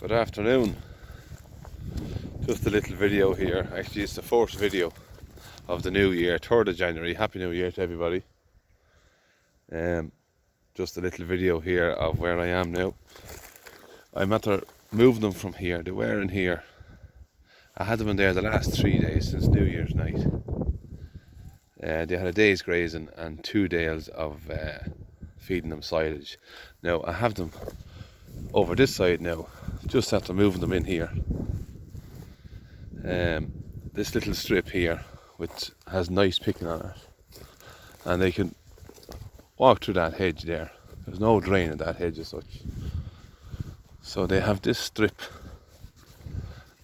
Good afternoon. Just a little video here. Actually, it's the fourth video of the new year, 3rd of January. Happy New Year to everybody. Just a little video here of where I am now. I'm after moving them from here. They were in here. I had them in there the last 3 days since New Year's night. They had a day's grazing and 2 days of feeding them silage. Now I have them over this side now, just after moving them in here. This little strip here, which has nice picking on it, and they can walk through that hedge there. There's no drain in that hedge as such. So they have this strip,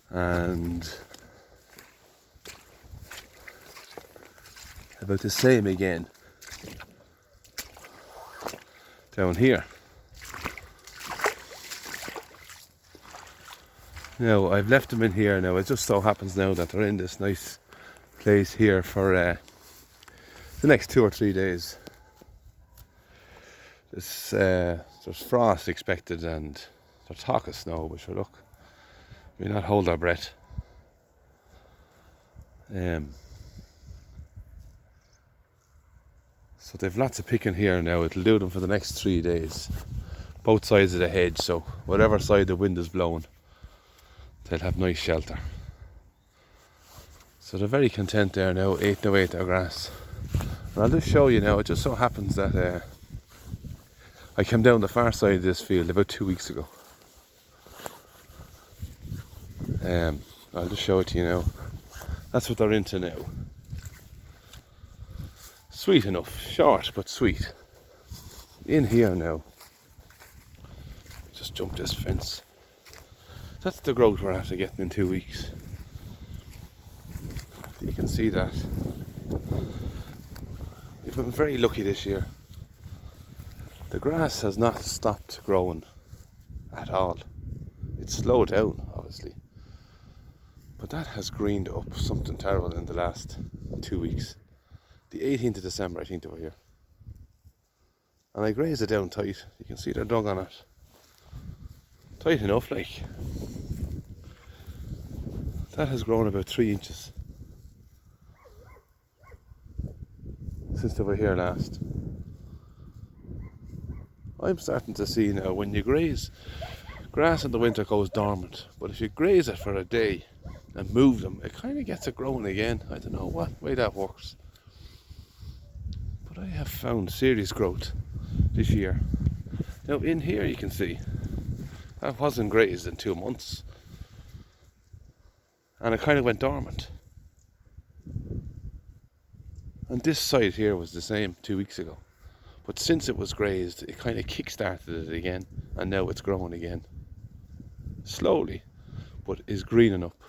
and about the same again down here. Now I've left them in here now. It just so happens now that they're in this nice place here for the next 2 or 3 days. There's frost expected and there's talk of snow, but sure, look, we not hold our breath. So they've lots of picking here now. It'll do them for the next 3 days, both sides of the hedge. So whatever side the wind is blowing, they'll have nice shelter. So they're very content there now, eating away at their grass. And I'll just show you now. It just so happens that I came down the far side of this field about 2 weeks ago. I'll just show it to you now. That's what they're into now. Sweet enough, short but sweet. In here now. Just jump this fence. That's the growth we're after getting in 2 weeks. You can see that. We've been very lucky this year. The grass has not stopped growing at all. It's slowed down, obviously. But that has greened up something terrible in the last 2 weeks. The 18th of December, I think they were here. And I grazed it down tight. You can see they're dug on it. Tight enough, like. That has grown about 3 inches since they were here last. I'm starting to see now, when you graze, grass in the winter goes dormant, but if you graze it for a day and move them, it kind of gets it growing again. I don't know what way that works, but I have found serious growth this year. Now in here you can see that wasn't grazed in 2 months, and it kind of went dormant. And this side here was the same 2 weeks ago, but since it was grazed, it kind of kick-started it again, and now it's growing again. Slowly, but is greening up.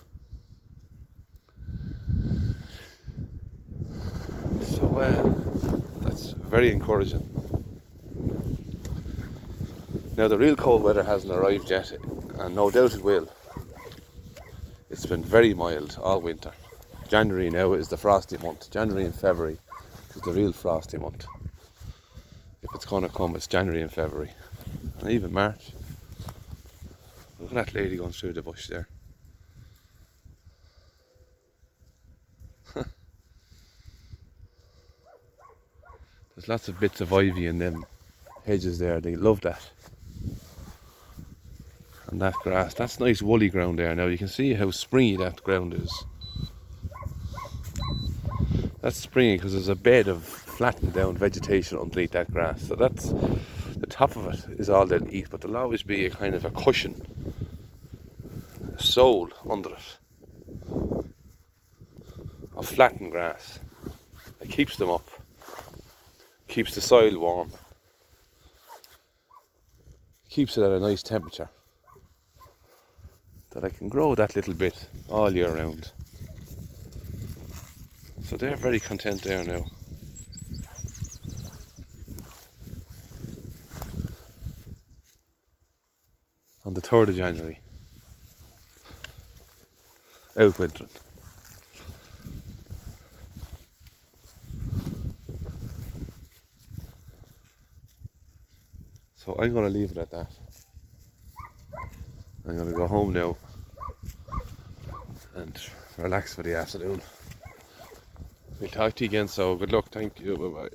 So that's very encouraging. Now the real cold weather hasn't arrived yet, and no doubt it will. It's been very mild all winter. January now is the frosty month. January and February is the real frosty month. If it's going to come, it's January and February. And even March. Look at that lady going through the bush there. There's lots of bits of ivy in them hedges there. They love that. And that grass, that's nice woolly ground there now. You can see how springy that ground is. That's springy because there's a bed of flattened down vegetation underneath that grass. So that's, the top of it is all they'll eat, but there'll always be a kind of a cushion, a sole under it of flattened grass. It keeps them up, keeps the soil warm, keeps it at a nice temperature, that I can grow that little bit all year round. So they're very content there now. On the 3rd of January. Out wintering. So I'm going to leave it at that. I'm going to go home now and relax for the afternoon. We'll talk to you again, so good luck. Thank you. Bye bye.